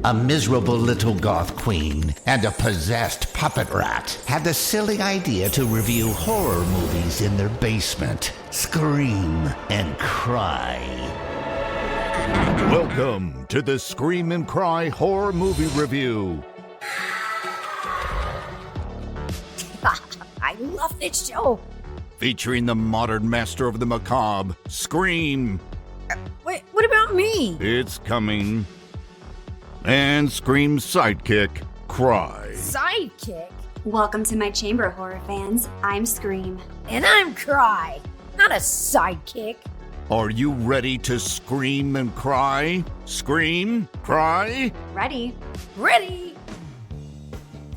A miserable little goth queen and a possessed puppet rat had the silly idea to review horror movies in their basement. Scream and cry. Welcome to the Scream and Cry Horror Movie Review. I love this show. Featuring the modern master of the macabre, Scream. Wait, what about me? It's coming. And Scream's sidekick, Cry. Sidekick? Welcome to my chamber, horror fans. I'm Scream. And I'm Cry, not a sidekick. Are you ready to scream and cry? Scream, cry? Ready? Ready?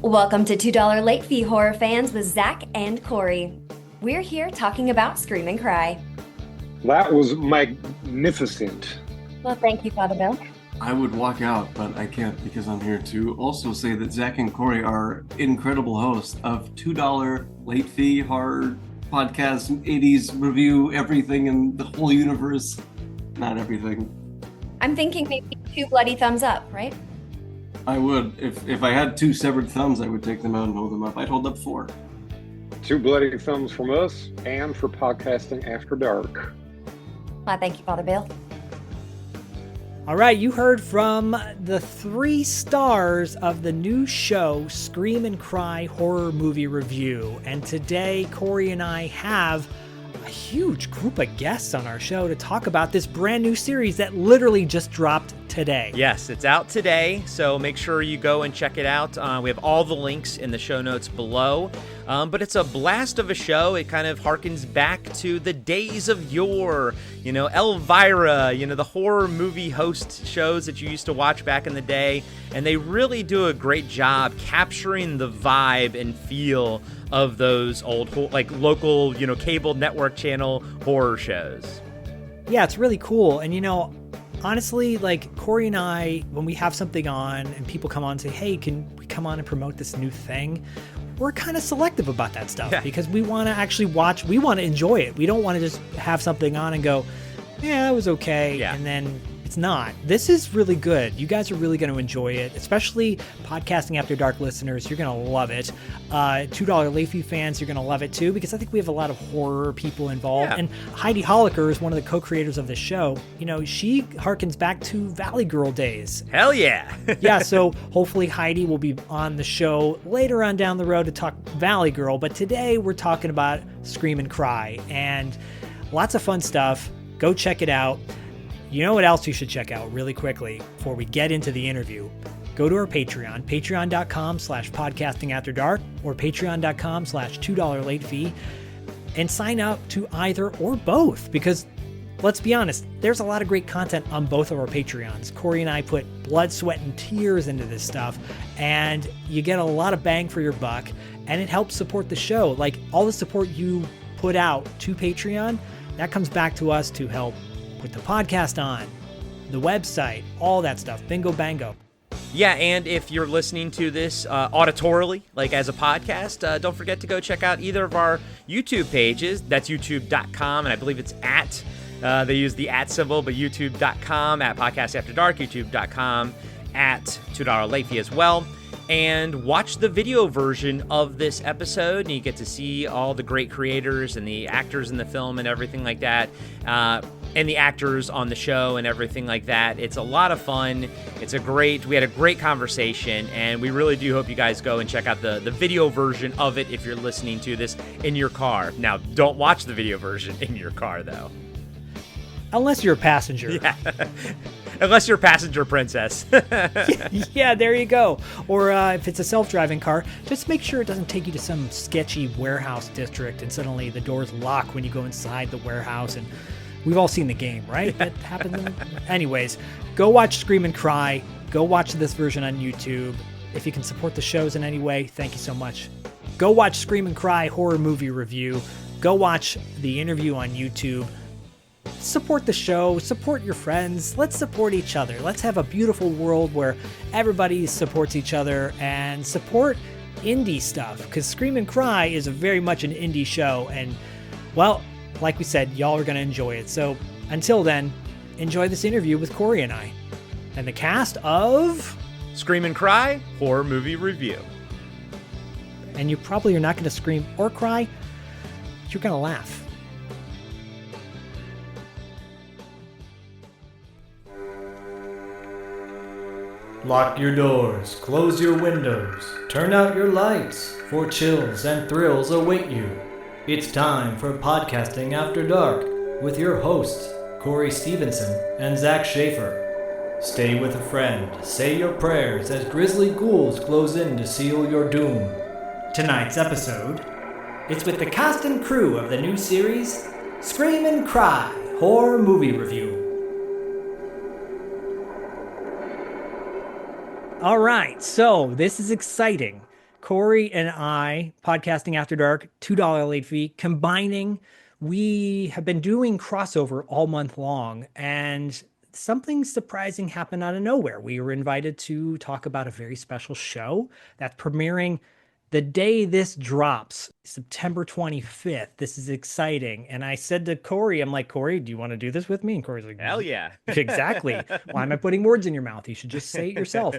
Welcome to $2 Late Fee Horror Fans with Zach and Corey. We're here talking about Scream and Cry. That was magnificent. Well, thank you, Father Bill. I would walk out, but I can't because I'm here to also say that Zach and Corey are incredible hosts of $2 Late Fee Horror Podcast, 80s review, everything in the whole universe. Not everything. I'm thinking maybe 2 bloody thumbs up, right? I would. If I had 2 severed thumbs, I would take them out and hold them up. I'd hold up 4. 2 bloody thumbs from us and for podcasting after dark. Well, thank you, Father Bill. All right, you heard from the 3 stars of the new show, Scream and Cry Horror Movie Review. And today, Corey and I have a huge group of guests on our show to talk about this brand new series that literally just dropped today. Yes, it's out today, so make sure you go and check it out. We have all the links in the show notes below. But it's a blast of a show. It kind of harkens back to the days of yore. You know, Elvira, the horror movie host shows that you used to watch back in the day. And they really do a great job capturing the vibe and feel of those old, local, cable network channel horror shows. Yeah, it's really cool. And, honestly, Corey and I, when we have something on and people come on and say, hey, can we come on and promote this new thing? We're kind of selective about that stuff because we want to actually watch, we want to enjoy it. We don't want to just have something on and go, yeah, it was okay. Yeah. And then it's not. This is really good. You guys are really going to enjoy it, especially Podcasting After Dark listeners. You're going to love it. $2 Late Fee fans, you're going to love it too, because I think we have a lot of horror people involved. Yeah. And Heidi Holicker is one of the co-creators of the show. She harkens back to Valley Girl days. Hell yeah. Yeah, so hopefully Heidi will be on the show later on down the road to talk Valley Girl. But today we're talking about Scream and Cry, and lots of fun stuff. Go check it out. You know what else you should check out really quickly before we get into the interview? Go to our Patreon, patreon.com/podcastingafterdark or patreon.com/$2 late fee, and sign up to either or both, because let's be honest, there's a lot of great content on both of our Patreons. Corey and I put blood, sweat, and tears into this stuff, and you get a lot of bang for your buck, and it helps support the show. Like, all the support you put out to Patreon, that comes back to us to help put the podcast on, the website, all that stuff. Bingo bango. Yeah, and if you're listening to this auditorily, as a podcast, don't forget to go check out either of our YouTube pages. That's youtube.com, and I believe it's at, they use the at symbol, but youtube.com at Podcast After Dark, youtube.com at $2 Late Fee as well. And watch the video version of this episode, and you get to see all the great creators and the actors in the film and everything like that, and the actors on the show and everything like that. It's a lot of fun. We had a great conversation, and we really do hope you guys go and check out the video version of it if you're listening to this in your car. Now, don't watch the video version in your car, though. Unless you're a passenger. Yeah. Unless you're a passenger princess. Yeah, there you go. Or if it's a self-driving car, just make sure it doesn't take you to some sketchy warehouse district and suddenly the doors lock when you go inside the warehouse. And we've all seen the game, right? That happens. Anyways, go watch Scream and Cry. Go watch this version on YouTube. If you can support the shows in any way, thank you so much. Go watch Scream and Cry Horror Movie Review. Go watch the interview on YouTube. Support the show, support your friends, let's support each other. Let's have a beautiful world where everybody supports each other, and support indie stuff, because Scream and Cry is very much an indie show, and, well, like we said, y'all are going to enjoy it. So until then, enjoy this interview with Corey and I, and the cast of Scream and Cry Horror Movie Review. And you probably are not going to scream or cry. You're going to laugh. Lock your doors, close your windows, turn out your lights, for chills and thrills await you. It's time for Podcasting After Dark with your hosts, Corey Stevenson and Zach Schaefer. Stay with a friend, say your prayers as grisly ghouls close in to seal your doom. Tonight's episode, it's with the cast and crew of the new series, Scream and Cry Horror Movie Review. All right, so this is exciting. Corey and I, Podcasting After Dark, $2 late fee, combining. We have been doing crossover all month long, and something surprising happened out of nowhere. We were invited to talk about a very special show that's premiering the day this drops, September 25th. This is exciting. And I said to Corey, I'm like, Corey, do you want to do this with me? And Corey's like, Hell yeah. Exactly. Why am I putting words in your mouth? You should just say it yourself.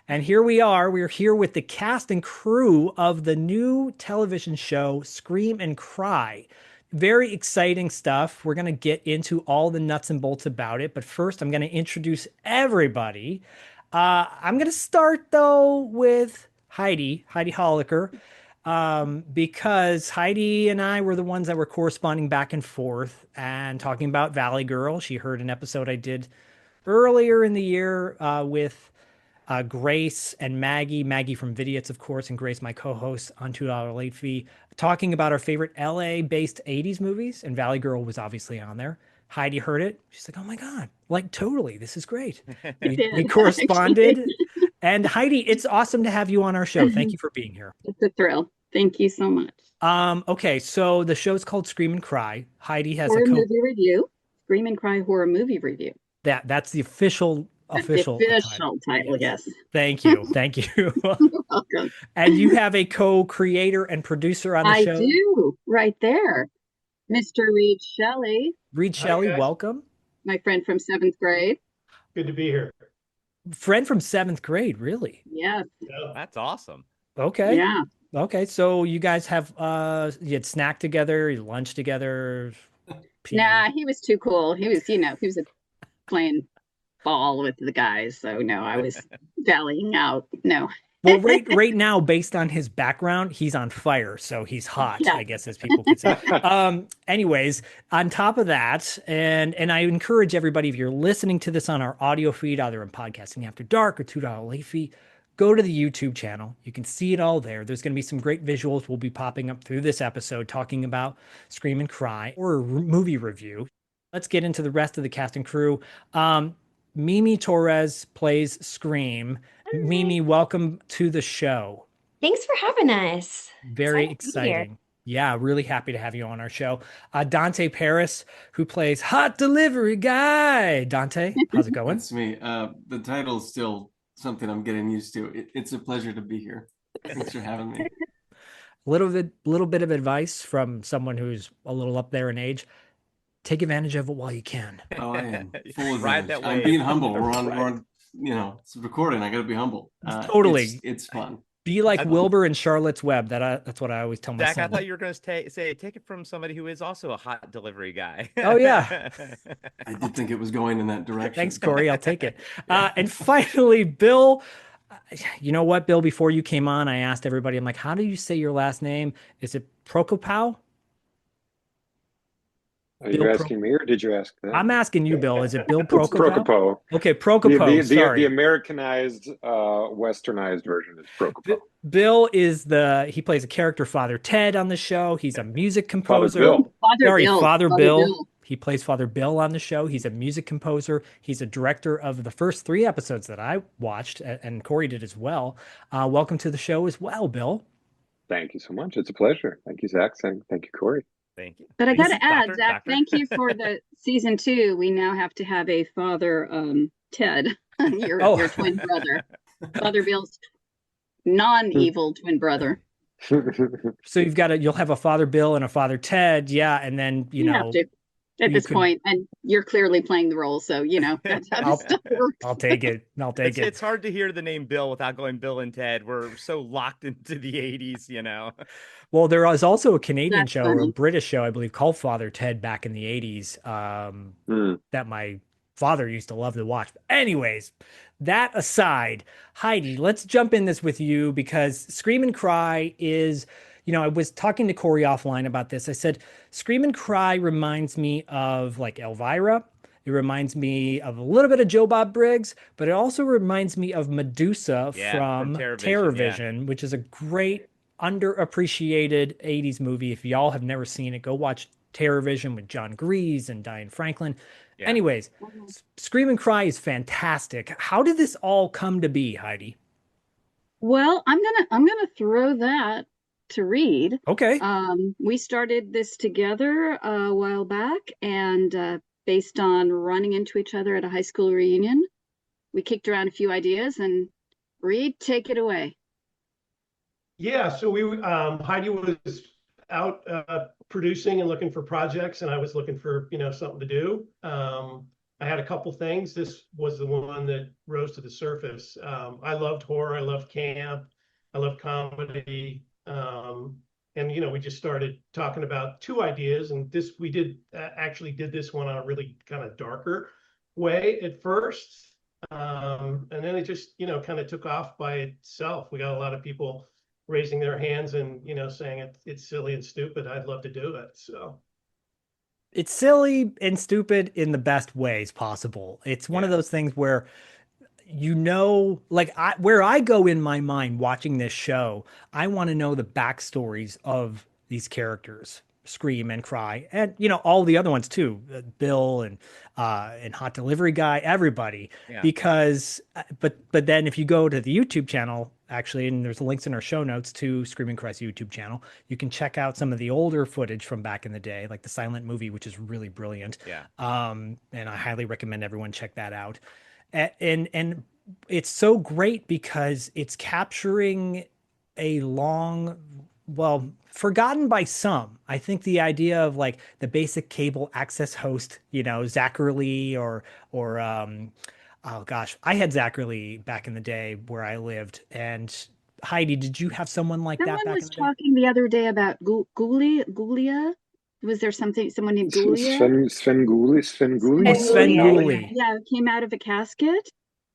And here we are. We're here with the cast and crew of the new television show, Scream and Cry. Very exciting stuff. We're going to get into all the nuts and bolts about it. But first, I'm going to introduce everybody. I'm going to start, though, with Heidi Holicker, because Heidi and I were the ones that were corresponding back and forth and talking about Valley Girl. She heard an episode I did earlier in the year with Grace and Maggie from Vidiots, of course, and Grace, my co-host on $2 late fee, talking about our favorite LA-based 80s movies, and Valley Girl was obviously on there. Heidi heard it. She's like, oh my God, like totally, this is great. We corresponded. And Heidi, it's awesome to have you on our show. Thank you for being here. It's a thrill. Thank you so much. Okay, so the show's called Scream and Cry. Heidi has horror movie review. Scream and Cry Horror Movie Review. That's the official title, yes. Thank you. You're welcome. And you have a co-creator and producer on the show. I do, right there. Mr. Reed Shelly. Reed Shelly, welcome. My friend from 7th grade. Good to be here. Friend from 7th grade, really? Yes. That's awesome. Okay. Yeah. Okay, so you guys have you had snack together, you lunch together. Nah, he was too cool. He was playing ball with the guys. So no, I was dallying out. No. Well, right now, based on his background, he's on fire, so he's hot, yeah. I guess, as people could say. Anyways, on top of that, and I encourage everybody, if you're listening to this on our audio feed, either in Podcasting After Dark or $2 late fee, go to the YouTube channel. You can see it all there. There's going to be some great visuals will be popping up through this episode talking about Scream and Cry or a movie review. Let's get into the rest of the cast and crew. Mimi Torres plays Scream. Hi. Mimi, welcome to the show. Thanks for having us. Very exciting. Yeah, really happy to have you on our show. Donte Paris, who plays Hot Delivery Guy. Donte, how's it going? That's me. The title's still something I'm getting used to. It's a pleasure to be here. Thanks for having me. Little bit of advice from someone who's a little up there in age. Take advantage of it while you can. Oh, I am full advantage. I'm being humble. We're on, it's recording. I got to be humble. Totally. It's fun. Be like Wilbur and Charlotte's Web. That's what I always tell my Zach, son. I thought you were going to say, take it from somebody who is also a hot delivery guy. Oh, yeah. I did think it was going in that direction. Thanks, Corey. I'll take it. And finally, Bill. You know what, Bill? Before you came on, I asked everybody, I'm like, how do you say your last name? Is it Prokopow? Are you asking me, or did you ask them? I'm asking you, Bill. Is it Bill Prokopow? Prokopow. Okay, Prokopow. Sorry. The Americanized, westernized version is Prokopow. Bill is he plays a character, Father Ted, on the show. He's a music composer. Father Bill. He plays Father Bill on the show. He's a music composer. He's a director of the first 3 episodes that I watched, and Corey did as well. Welcome to the show as well, Bill. Thank you so much. It's a pleasure. Thank you, Zach. Thank you, Corey. Thank you. But I got to add, Zach, thank you for the season 2. We now have to have a Father Ted, your twin brother, Father Bill's non-evil twin brother. So you'll have a Father Bill and a Father Ted, yeah, and then you know, at this point, and you're clearly playing the role, so that's how this stuff works. I'll take it. It's hard to hear the name Bill without going Bill and Ted. We're so locked into the 80s. Well, there was also a Canadian That's show funny. or a British show, I believe, called Father Ted back in the 80s that my father used to love to watch. But anyways, that aside, Heidi, let's jump in this with you because Scream and Cry is, I was talking to Corey offline about this. I said, Scream and Cry reminds me of like Elvira. It reminds me of a little bit of Joe Bob Briggs, but it also reminds me of Madusa from Terrorvision, which is a great underappreciated 80s movie. If y'all have never seen it, go watch Terrorvision with John Grease and Diane Franklin. Yeah. Anyways, Scream and Cry is fantastic. How did this all come to be, Heidi? Well, I'm gonna throw that to Reed. Okay. We started this together a while back, and based on running into each other at a high school reunion, we kicked around a few ideas. And Reed, take it away. Yeah, so Heidi was out producing and looking for projects, and I was looking for something to do. I had a couple things. This was the one that rose to the surface. I loved horror, I loved camp, I loved comedy, and we just started talking about two ideas. And we did this one on a really kind of darker way at first, and then it just kind of took off by itself. We got a lot of people raising their hands and saying it's silly and stupid. I'd love to do it. So it's silly and stupid in the best ways possible. It's one of those things where where I go in my mind watching this show, I want to know the backstories of these characters, Scream and Cry, and all the other ones too, Bill and Hot Delivery Guy, everybody. Yeah. Because but then if you go to the YouTube channel, actually, and there's links in our show notes to Scream and Cry's YouTube channel, you can check out some of the older footage from back in the day, like the silent movie, which is really brilliant. Yeah. And I highly recommend everyone check that out. And it's so great because it's capturing a forgotten by some. I think the idea of like the basic cable access host, Zacherly or oh gosh, I had Zacherly back in the day where I lived. And Heidi, did you have someone like that back in the day? Someone was talking the other day about Gulia. Was there someone named Juliet? Svengoolie. Yeah, came out of a casket.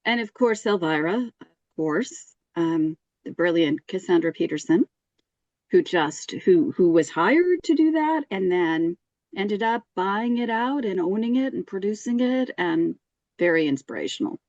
And of course, Elvira, the brilliant Cassandra Peterson, who was hired to do that and then ended up buying it out and owning it and producing it, and very inspirational.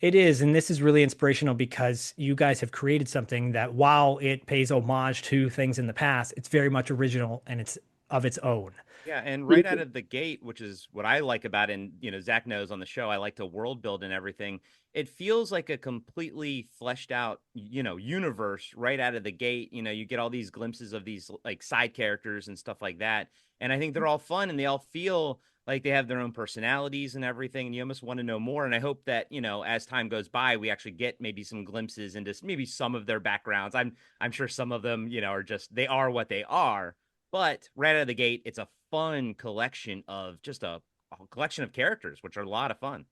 It is, and this is really inspirational because you guys have created something that, while it pays homage to things in the past, it's very much original and it's of its own. Yeah, and right out of the gate, which is what I like about it, and Zach knows on the show, I like to world build and everything. It feels like a completely fleshed out, universe right out of the gate. You get all these glimpses of these like side characters and stuff like that. And I think they're all fun and they all feel like they have their own personalities and everything. And you almost want to know more. And I hope that, as time goes by, we actually get maybe some glimpses into maybe some of their backgrounds. I'm sure some of them, they are what they are. But right out of the gate, it's a fun collection of just a collection of characters, which are a lot of fun.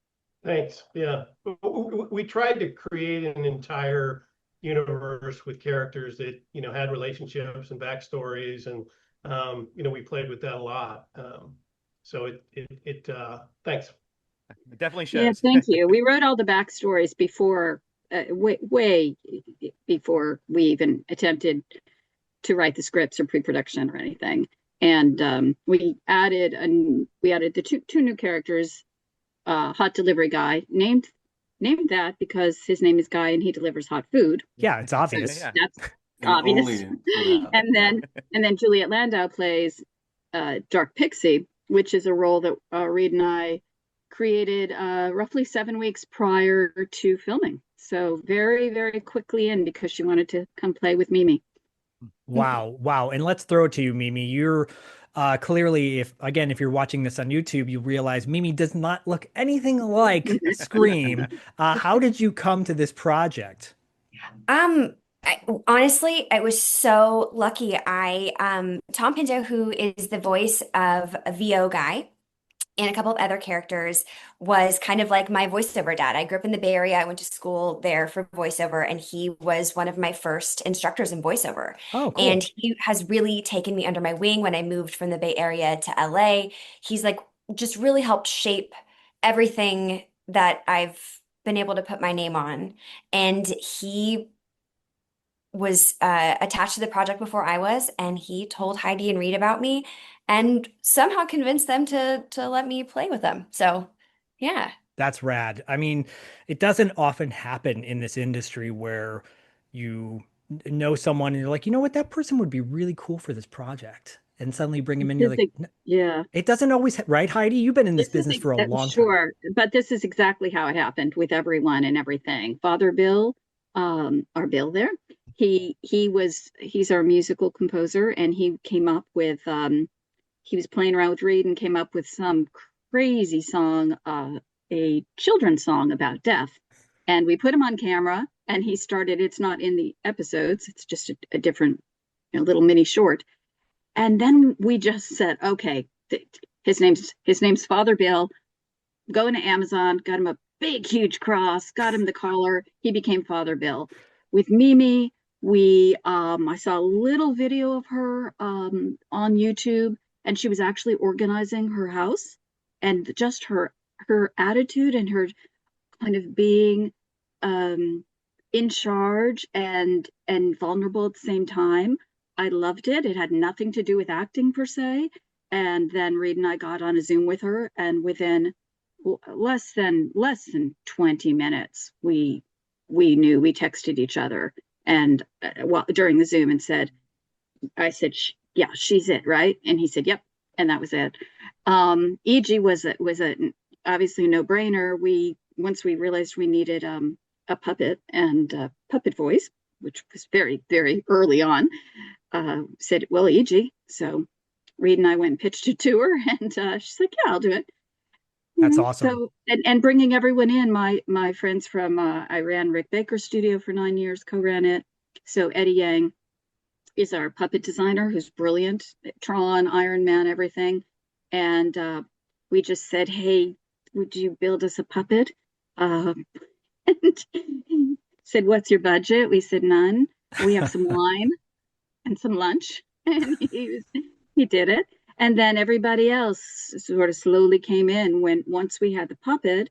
Thanks. Yeah. We tried to create an entire universe with characters that, had relationships and backstories. And, we played with that a lot. So it thanks. It definitely shows. Yeah, thank you. We wrote all the backstories before, way before we even attempted to write the scripts or pre-production or anything. And we added the two new characters, Hot Delivery Guy, named that because his name is Guy and he delivers hot food. Yeah, it's obvious. So that's obvious. And then Juliet Landau plays Dark Pixie, which is a role that Reed and I created roughly 7 weeks prior to filming. So very, very quickly in because she wanted to come play with Mimi. Wow. And let's throw it to you, Mimi. You're clearly, if you're watching this on YouTube, you realize Mimi does not look anything like Scream. How did you come to this project? Honestly, I was so lucky. Thom Pinto, who is the voice of VO Guy, and a couple of other characters was kind of like my voiceover dad. I grew up in the Bay Area. I went to school there for voiceover, and he was one of my first instructors in voiceover. Oh, cool. And he has really taken me under my wing when I moved from the Bay Area to LA. He's like just really helped shape everything that I've been able to put my name on. And he was attached to the project before I was, and he told Heidi and Reed about me and somehow convinced them to let me play with them. So, yeah. That's rad. I mean, it doesn't often happen in this industry where you know someone and you're like, you know what, that person would be really cool for this project. And suddenly bring him in, you're like, yeah. It doesn't always, right, Heidi? You've been in this business for a long time. Sure, but this is exactly how it happened with everyone and everything. Father Bill, our Bill there, he's our musical composer, and he came up with, he was playing around with Reed and came up with some crazy song, a children's song about death. And we put him on camera, and he started, it's not in the episodes, it's just a different, little mini short. And then we just said, okay, his name's Father Bill. Going to Amazon, got him a big, huge cross, got him the collar. He became Father Bill. With Mimi, I saw a little video of her on YouTube, and she was actually organizing her house, and just her attitude and her kind of being in charge and vulnerable at the same time. I loved it. It had nothing to do with acting per se. And then Reed and I got on a Zoom with her, and within less than 20 minutes, we texted each other, and during the Zoom, and I said, yeah, she's it, right? And he said, yep. And that was it. E.G. was obviously no brainer. Once we realized we needed a puppet and a puppet voice, which was very, very early on, said, well, E.G. So Reed and I went and pitched it to her, and she's like, yeah, I'll do it. That's awesome. So, and bringing everyone in, my friends from, I ran Rick Baker's studio for 9 years, co-ran it. So Eddie Yang is our puppet designer, who's brilliant, Tron, Iron Man, everything. And we just said, hey, would you build us a puppet? And said, what's your budget? We said, none. We have some wine and some lunch. And he did it. And then everybody else sort of slowly came in. Once we had the puppet,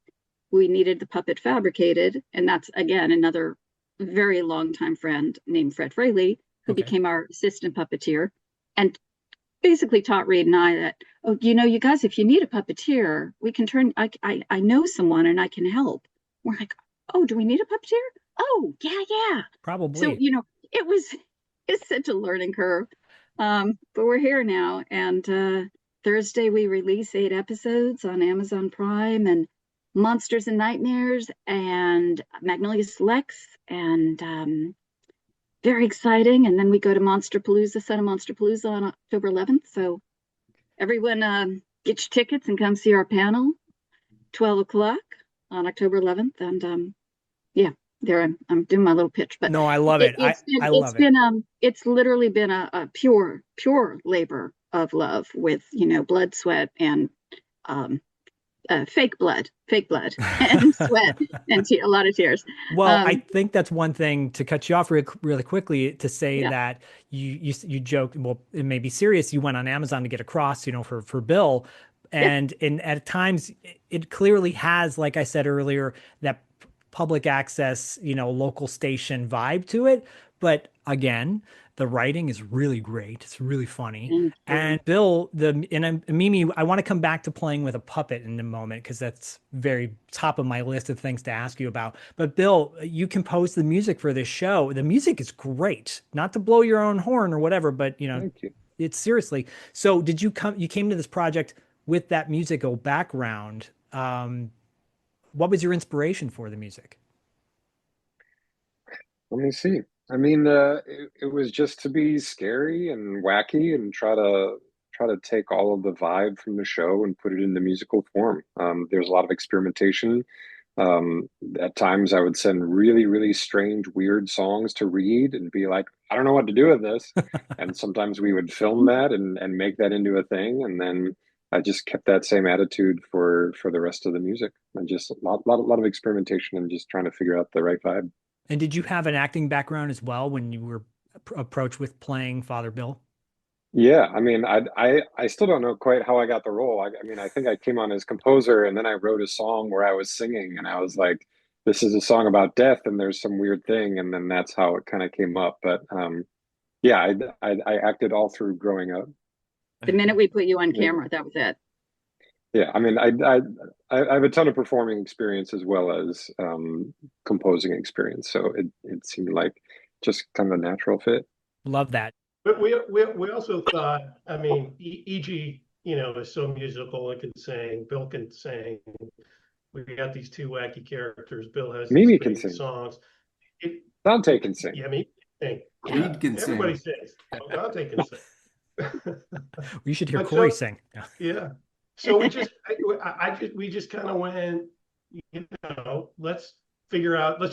we needed the puppet fabricated. And that's, again, another very long time friend named Fred Fraley, who became our assistant puppeteer and basically taught Reed and I that, oh, you guys, if you need a puppeteer, we can I know someone and I can help. We're like, oh, do we need a puppeteer? Oh, yeah. Probably. So, it's such a learning curve. But we're here now, and Thursday we release 8 episodes on Amazon Prime, and Monsters and Nightmares and Magnolia Selects, and very exciting. And then we go to Monsterpalooza, Son of Monsterpalooza on October 11th. So everyone get your tickets and come see our panel, 12 o'clock on October 11th. And yeah. There I'm doing my little pitch, but no, I love it. I love it. It's literally been a pure labor of love with blood, sweat, and fake blood and sweat and a lot of tears. Well, I think that's one thing to cut you off really quickly to say that you joke. Well, it may be serious. You went on Amazon to get a cross, for Bill, and at times it clearly has, like I said earlier, that public access, local station vibe to it. But again, the writing is really great. It's really funny. And Bill, Mimi, I want to come back to playing with a puppet in a moment, because that's very top of my list of things to ask you about. But Bill, you composed the music for this show. The music is great. Not to blow your own horn or whatever, but it's seriously. So you came to this project with that musical background. What was your inspiration for the music? Let me see. I mean, it was just to be scary and wacky and try to take all of the vibe from the show and put it in the musical form. There's a lot of experimentation. At times I would send really, really strange, weird songs to Reed and be like, I don't know what to do with this. And sometimes we would film that and make that into a thing. And then I just kept that same attitude for the rest of the music, and just a lot of experimentation and just trying to figure out the right vibe. And did you have an acting background as well when you were approached with playing Father Bill? Yeah, I mean, I still don't know quite how I got the role. I mean, I think I came on as composer, and then I wrote a song where I was singing, and I was like, "This is a song about death, and there's some weird thing," and then that's how it kind of came up. But yeah, I acted all through growing up. The minute we put you on Yeah. camera, that was it. Yeah, I mean, I have a ton of performing experience as well as composing experience, so it seemed like just kind of a natural fit. Love that. But we also thought, I mean, E.G., is so musical and can sing. Bill can sing. We got these two wacky characters. Bill has these Mimi can great sing. songs. Donte can sing. Yeah, Mimi can sing. Reed can sing. Everybody sings. Donte can sing. You should hear But Corey so- sing. Yeah. So we just kind of went, let's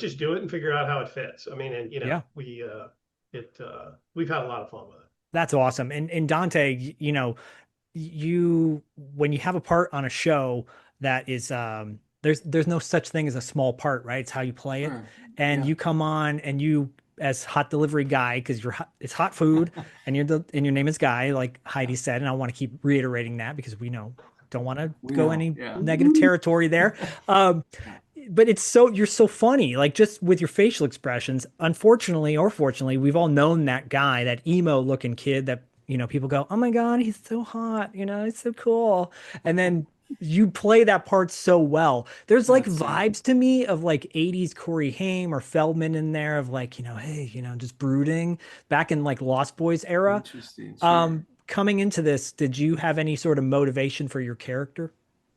just do it and figure out how it fits. I mean, and Yeah. we've had a lot of fun with it. That's awesome. And Donte, you when you have a part on a show that is there's no such thing as a small part, right? It's how you play it. Sure. And Yeah. you come on and you as hot delivery guy, because it's hot food and your name is Guy, like Heidi said, and I want to keep reiterating that because we don't want to go any negative territory there. But you're so funny, like just with your facial expressions. Unfortunately or fortunately, we've all known that guy, that emo looking kid that, people go, oh my God, he's so hot, he's so cool. And then you play that part so well. There's like vibes to me of like 80s Corey Haim or Feldman in there of like, hey, just brooding back in like Lost Boys era. Interesting. Sure. Coming into this, did you have any sort of motivation for your character?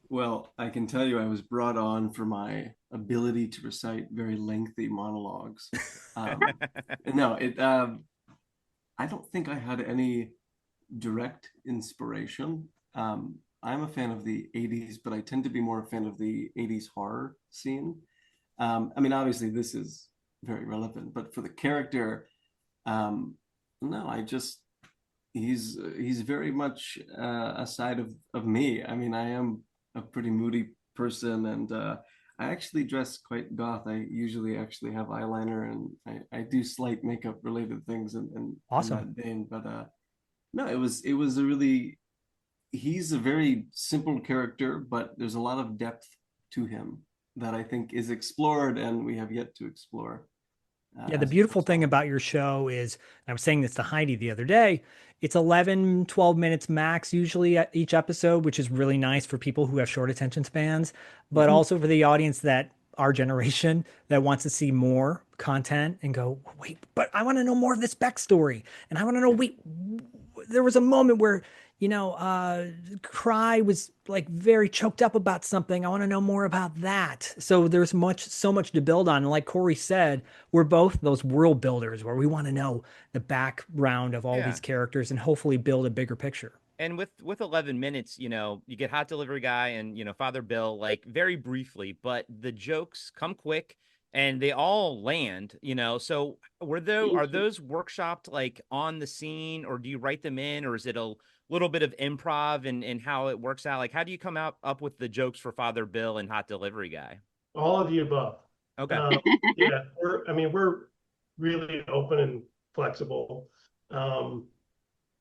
Well, I can tell you I was brought on for my ability to recite very lengthy monologues. No, I don't think I had any direct inspiration. I'm a fan of the 80s, but I tend to be more a fan of the 80s horror scene. I mean, obviously this is very relevant, but for the character, no, he's very much a side of me. I mean, I am a pretty moody person, and I actually dress quite goth. I usually actually have eyeliner, and I do slight makeup related things and awesome. In that vein. But no, it was a really, he's a very simple character, but there's a lot of depth to him that I think is explored and we have yet to explore. Yeah, the beautiful thing about your show is, and I was saying this to Heidi the other day, it's 11, 12 minutes max usually at each episode, which is really nice for people who have short attention spans, but also for the audience that our generation that wants to see more content and go, wait, but I want to know more of this backstory. And I want to know, wait, there was a moment where, Cry was like very choked up about something. I want to know more about that. So there's so much to build on. And like Corey said, we're both those world builders where we want to know the background of all these characters and hopefully build a bigger picture. And with 11 minutes, you get Hot Delivery Guy and, Father Bill, like very briefly, but the jokes come quick and they all land, so are those workshopped like on the scene, or do you write them in, or is it a little bit of improv and how it works out? Like, how do you come up with the jokes for Father Bill and Hot Delivery Guy? All of the above. Okay. Yeah, we're really open and flexible.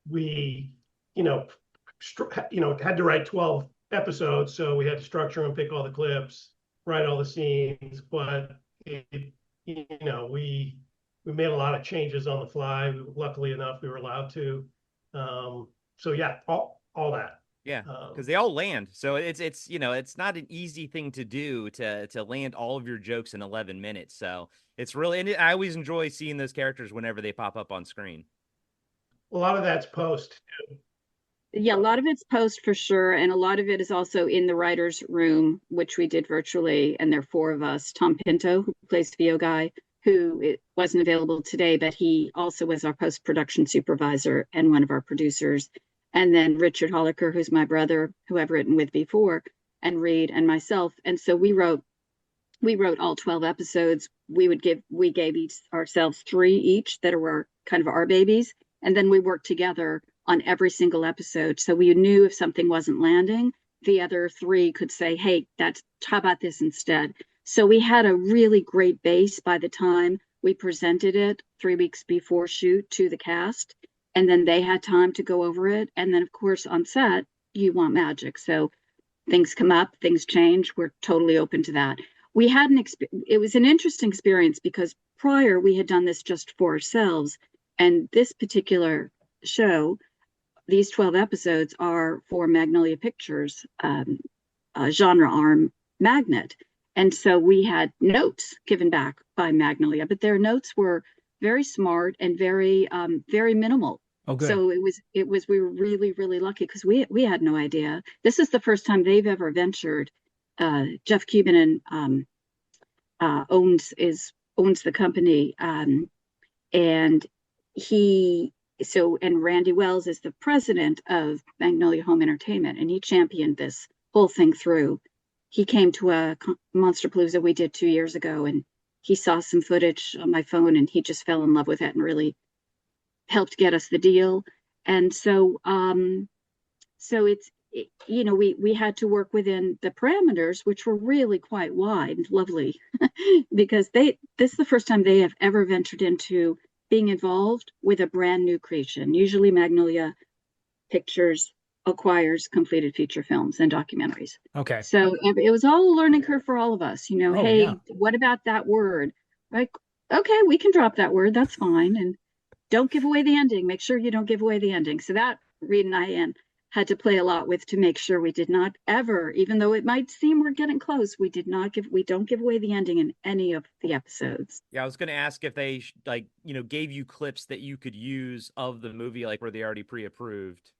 We, had to write 12 episodes, so we had to structure and pick all the clips, write all the scenes, but we made a lot of changes on the fly. Luckily enough, we were allowed to. So yeah, all that. Yeah, because they all land. So it's not an easy thing to do to land all of your jokes in 11 minutes. So it's really, and I always enjoy seeing those characters whenever they pop up on screen. A lot of that's post too. Yeah, a lot of it's post for sure. And a lot of it is also in the writer's room, which we did virtually. And there are 4 of us. Thom Pinto, who plays VO Guy, who it wasn't available today, but he also was our post-production supervisor and one of our producers. And then Richard Holicker, who's my brother, who I've written with before, and Reed and myself. And so we wrote all 12 episodes. We gave ourselves 3 each that were kind of our babies. And then we worked together on every single episode. So we knew if something wasn't landing, the other three could say, hey, how about this instead? So we had a really great base by the time we presented it 3 weeks before shoot to the cast. And then they had time to go over it. And then, of course, on set, you want magic. So things come up, things change. We're totally open to that. We had it was an interesting experience because prior we had done this just for ourselves. And this particular show, these 12 episodes are for Magnolia Pictures, genre arm Magnet. And so we had notes given back by Magnolia, but their notes were very smart and very, very minimal. Oh, good. So we were really, really lucky because we had no idea. This is the first time they've ever ventured. Jeff Cuban owns the company, and Randy Wells is the president of Magnolia Home Entertainment, and he championed this whole thing through. He came to a Monsterpalooza we did 2 years ago, and he saw some footage on my phone, and he just fell in love with it and really helped get us the deal. And so, we had to work within the parameters, which were really quite wide and lovely, because this is the first time they have ever ventured into being involved with a brand new creation. Usually Magnolia Pictures acquires completed feature films and documentaries. Okay. So it was all a learning curve for all of us, hey, yeah. What about that word? Like, okay, we can drop that word. That's fine. And don't give away the ending. Make sure you don't give away the ending. So that Reed and I had to play a lot with to make sure we did not ever, even though it might seem we're getting close, we don't give away the ending in any of the episodes. Yeah, I was going to ask if they gave you clips that you could use of the movie, like were they already pre-approved?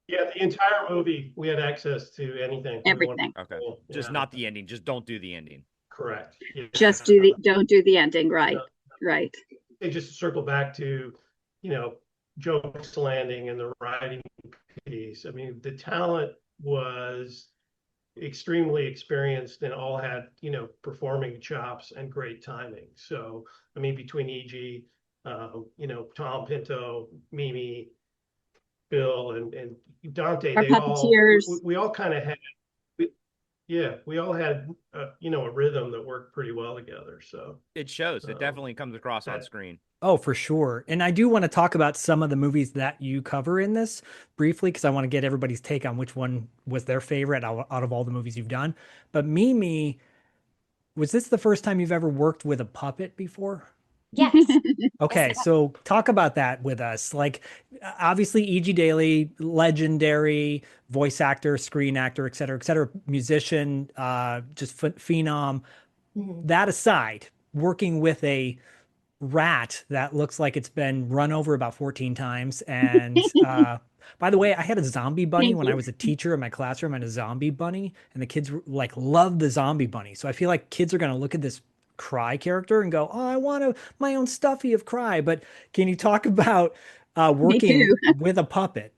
Yeah, the entire movie, we had access to anything. Everything. Okay. Just not the ending. Just don't do the ending. Correct. Yeah. Just don't do the ending. Right. Right. They just circle back to, jokes landing and the writing piece. I mean, the talent was extremely experienced and all had, performing chops and great timing. So, I mean, between EG, Thom Pinto, Mimi, Bill, and Donte, we all kind of had, we all had, a rhythm that worked pretty well together. So it shows. It definitely comes across on screen. Oh, for sure. And I do want to talk about some of the movies that you cover in this briefly, because I want to get everybody's take on which one was their favorite out of all the movies you've done. But Mimi, was this the first time you've ever worked with a puppet before? Yes. Okay, so talk about that with us. Like, obviously, E.G. Daily, legendary voice actor, screen actor, et cetera, musician, just phenom. Mm-hmm. That aside, working with a rat that looks like it's been run over about 14 times. And by the way, I had a zombie bunny when I was a teacher in my classroom. I had a zombie bunny, and the kids loved the zombie bunny. So I feel like kids are going to look at this Cry character and go, oh, I want my own stuffy of Cry. But can you talk about working with a puppet?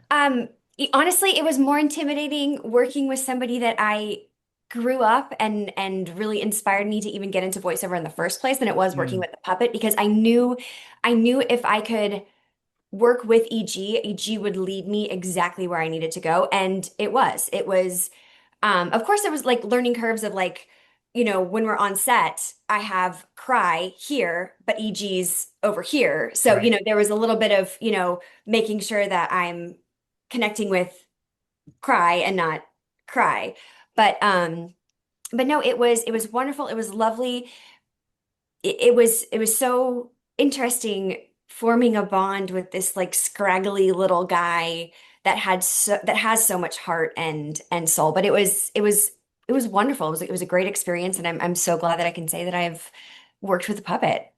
Honestly, it was more intimidating working with somebody that I grew up and really inspired me to even get into voiceover in the first place than it was working with the puppet, because I knew if I could work with EG would lead me exactly where I needed to go. And it was, of course there was learning curves of when we're on set, I have Cry here, but EG's over here. So, right. There was a little bit of, making sure that I'm connecting with Cry and not Cry. But no, it was wonderful. It was lovely. It was so interesting forming a bond with this scraggly little guy that has so much heart and soul. But it was wonderful. It was a great experience, and I'm so glad that I can say that I've worked with a puppet.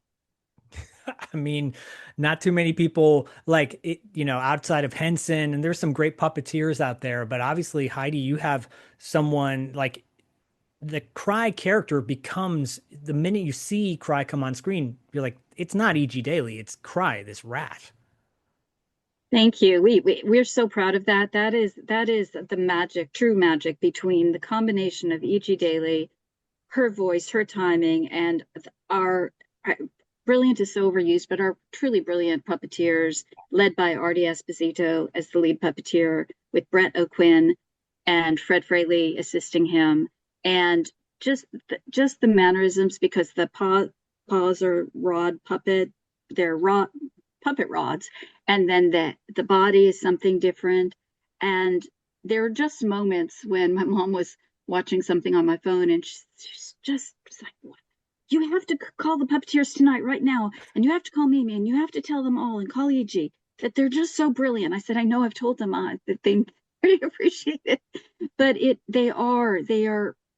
I mean, not too many people outside of Henson, and there's some great puppeteers out there, but obviously, Heidi, you have someone the Cry character becomes, the minute you see Cry come on screen, you're like, it's not E.G. Daily, it's Cry, this rat. Thank you. We're so proud of that. That is the magic, true magic between the combination of E.G. Daily, her voice, her timing, and brilliant is so overused, but are truly brilliant puppeteers, led by Artie Esposito as the lead puppeteer, with Brett O'Quinn and Fred Fraley assisting him, and just the mannerisms, because the paws are rod puppet, they're puppet rods, and then the body is something different. And there were just moments when my mom was watching something on my phone, and she's just like, what? You have to call the puppeteers tonight, right now, and you have to call Mimi, and you have to tell them all, and call EG, that they're just so brilliant. I said, I know, I've told them that they really appreciate it, but they are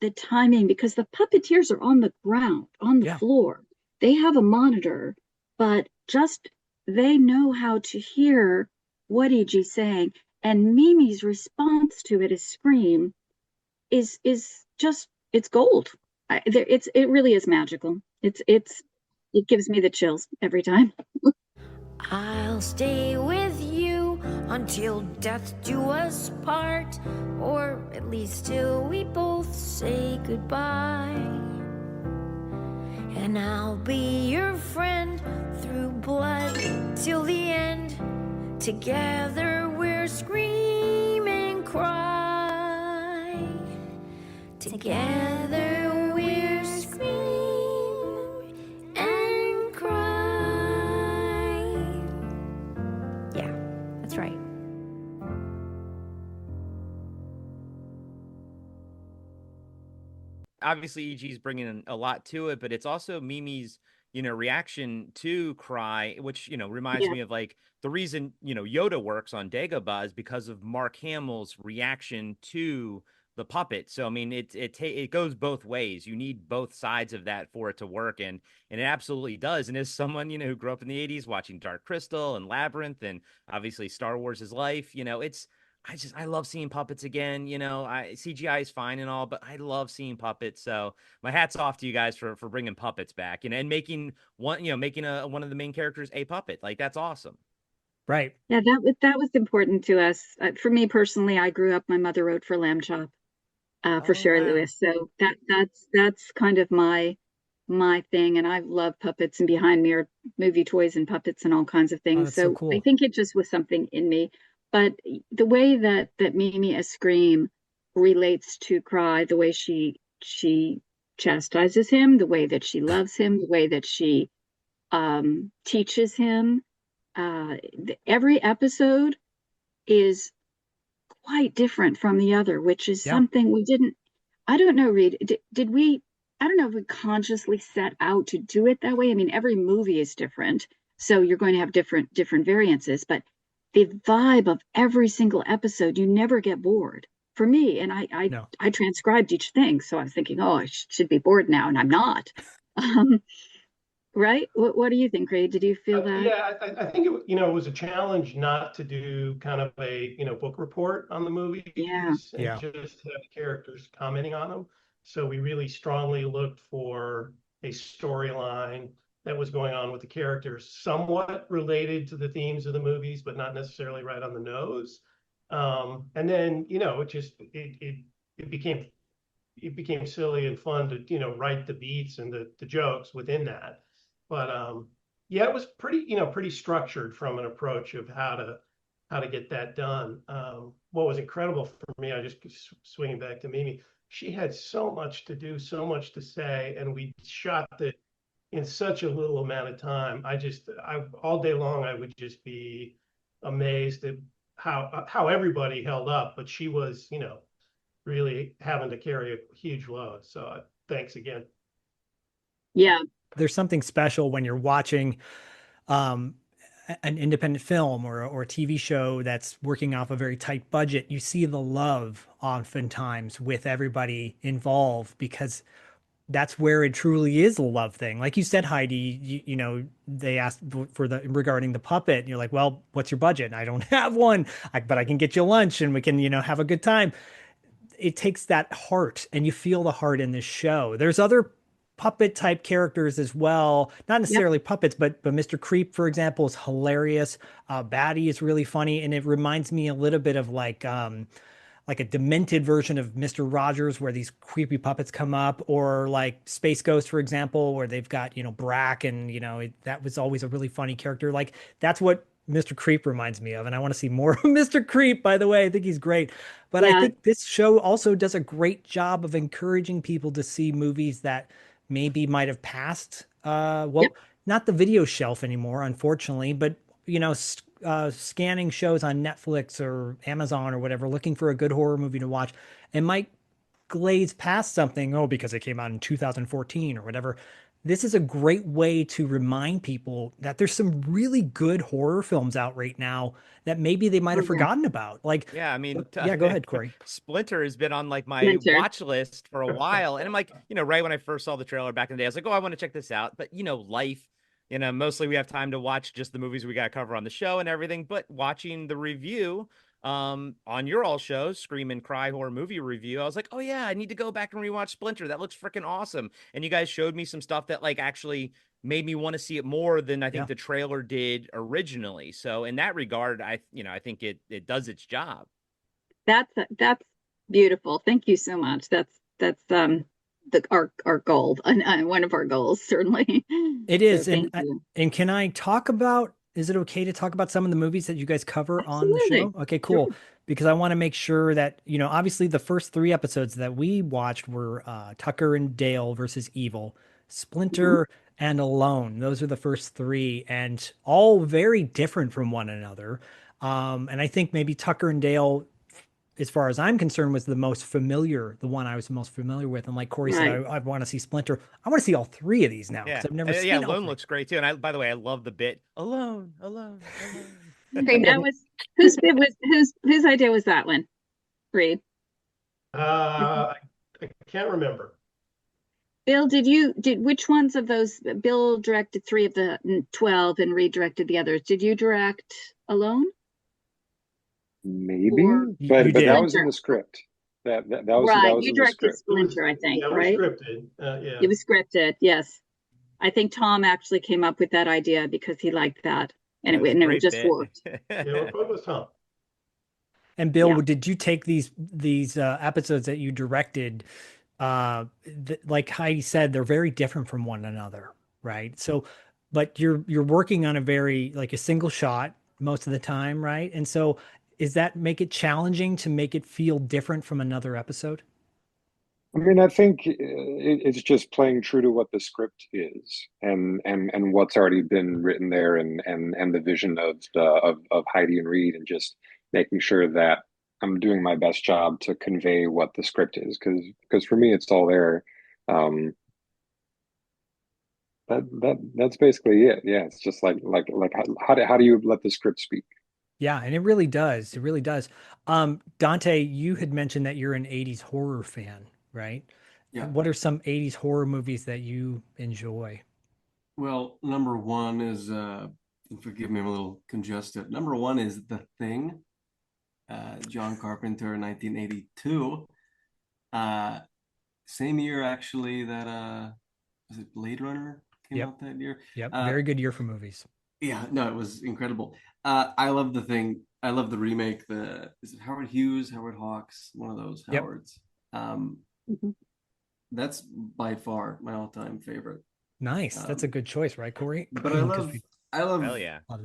the timing, because the puppeteers are on the ground, on the floor. They have a monitor, but just they know how to hear what EG's saying, and Mimi's response to it, as scream, is just, it's gold. It really is magical. It gives me the chills every time. I'll stay with you until death do us part, or at least till we both say goodbye. And I'll be your friend through blood till the end. Together we're scream and cry. Together we're scream and cry. Yeah, that's right. Obviously EG's bringing a lot to it, but it's also Mimi's, reaction to Cry, which, reminds me of like the reason, Yoda works on Dagobah is because of Mark Hamill's reaction to the puppet. So, I mean, it goes both ways. You need both sides of that for it to work. And it absolutely does. And as someone, who grew up in the 80s watching Dark Crystal and Labyrinth and obviously Star Wars is life, I love seeing puppets again. CGI is fine and all, but I love seeing puppets. So my hat's off to you guys for bringing puppets back, and making one of the main characters a puppet. Like, that's awesome. Right. Yeah, that was important to us. For me personally, I grew up, my mother wrote for Lamb Chop, for Sherry Lewis. So that's kind of my thing. And I love puppets, and behind me are movie toys and puppets and all kinds of things. So cool. I think it just was something in me. But the way that Mimi as Scream relates to Cry, the way she chastises him, the way that she loves him, the way that she teaches him, every episode is quite different from the other, which is something we didn't. I don't know, Reed. Did we? I don't know if we consciously set out to do it that way. I mean, every movie is different, so you're going to have different variances, but the vibe of every single episode, you never get bored. For me, and I transcribed each thing, so I was thinking, oh, I should be bored now, and I'm not. Right? What do you think, Ray? Did you feel that? Yeah, I think it was a challenge not to do kind of a book report on the movies, and just have characters commenting on them. So we really strongly looked for a storyline that was going on with the characters, somewhat related to the themes of the movies, but not necessarily right on the nose. And then, it became silly and fun to, write the beats and the jokes within that. But it was pretty structured from an approach of how to get that done. What was incredible for me, I just swinging back to Mimi, she had so much to do, so much to say, and we shot that in such a little amount of time. I all day long, I would just be amazed at how everybody held up, but she was, really having to carry a huge load. So thanks again. Yeah. There's something special when you're watching an independent film or a TV show that's working off a very tight budget. You see the love oftentimes with everybody involved, because that's where it truly is a love thing. Like you said, Heidi, they asked regarding the puppet, and you're like, well, what's your budget? I don't have one, but I can get you lunch and we can, have a good time. It takes that heart, and you feel the heart in this show. There's other puppet type characters as well, not necessarily puppets, but Mr. Creep, for example, is hilarious. Batty is really funny, and it reminds me a little bit of like like a demented version of Mr. Rogers where these creepy puppets come up, or like Space Ghost, for example, where they've got, Brack, and, that was always a really funny character. Like that's what Mr. Creep reminds me of. And I want to see more of Mr. Creep, by the way. I think he's great. But I think this show also does a great job of encouraging people to see movies that maybe might have passed, not the video shelf anymore, unfortunately, but scanning shows on Netflix or Amazon or whatever, looking for a good horror movie to watch, and might glaze past something, because it came out in 2014 or whatever. This is a great way to remind people that there's some really good horror films out right now that maybe they might have forgotten about. Like, yeah, I mean, yeah, go ahead, Corey. Splinter has been on like my watch list for a while. And I'm like, right when I first saw the trailer back in the day, I was like, oh, I want to check this out. But, life, mostly we have time to watch just the movies we got to cover on the show and everything. But watching the review on your all shows, Scream and Cry horror movie review, I was like, oh yeah, I need to go back and rewatch Splinter. That looks freaking awesome. And you guys showed me some stuff that like actually made me want to see it more than I think the trailer did originally. So in that regard, I think it does its job. That's beautiful. Thank you so much. That's our goal, and one of our goals, certainly. It is. So and can I talk about, is it okay to talk about some of the movies that you guys cover on the show? Okay, cool. Sure. Because I want to make sure that, obviously the first 3 episodes that we watched were Tucker and Dale versus Evil, Splinter, and Alone. Those are the first 3, and all very different from one another. And I think maybe Tucker and Dale, as far as I'm concerned, was the one I was most familiar with. And like Corey said, I want to see Splinter. I want to see all 3 of these now. Yeah, I've never seen Alone looks great too. And by the way, I love the bit Alone. That was whose idea was that one? Reed. I can't remember. Bill, which ones of those? Bill directed 3 of the 12 and redirected the others. Did you direct Alone? Maybe, but that was in the script. That was right. That was you in directed the script. Splinter, I think, right? It was scripted. Yeah. It was scripted. Yes, I think Thom actually came up with that idea because he liked that, and it just worked. It was Thom. And Bill, did you take these episodes that you directed? Like Heidi said, they're very different from one another, right? So, but you're working on a single shot most of the time, right? And so, does that make it challenging to make it feel different from another episode? I mean, I think it's just playing true to what the script is, and what's already been written there, and the vision of Heidi and Reed, and just making sure that I'm doing my best job to convey what the script is, because for me it's all there. That's basically it. Yeah, it's just like how do you let the script speak? Yeah, and it really does. It really does. Donte, you had mentioned that you're an 80s horror fan, right? Yeah. What are some 80s horror movies that you enjoy? Well, number one is, forgive me, I'm a little congested. Number one is The Thing, John Carpenter, 1982. Same year, actually, that, was it Blade Runner came out that year? Yep, very good year for movies. Yeah, no, it was incredible. I love The Thing. I love the remake. Is it Howard Hughes, Howard Hawks, one of those Howards. That's by far my all-time favorite. Nice. That's a good choice, right, Corey? But I love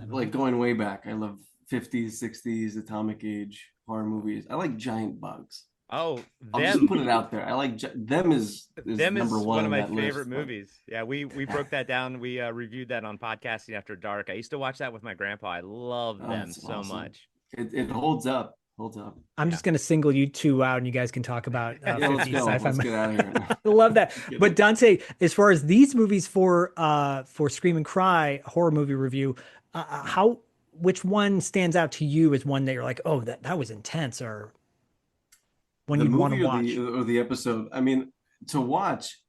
like going way back. I love 50s, 60s, Atomic Age horror movies. I like giant bugs. Oh, I'll just put it out there. I like them is number one of my list, favorite movies. Yeah, we broke that down. We reviewed that on Podcasting After Dark. I used to watch that with my grandpa. I love them so much. It holds up. I'm just going to single you 2 out, and you guys can talk about 50s sci-fi. Let's get out of here. I love that. But Donte, as far as these movies for Scream and Cry horror movie review, which one stands out to you as one that you're like, oh, that was intense, or when you want to watch? Or the episode? I mean, to watch,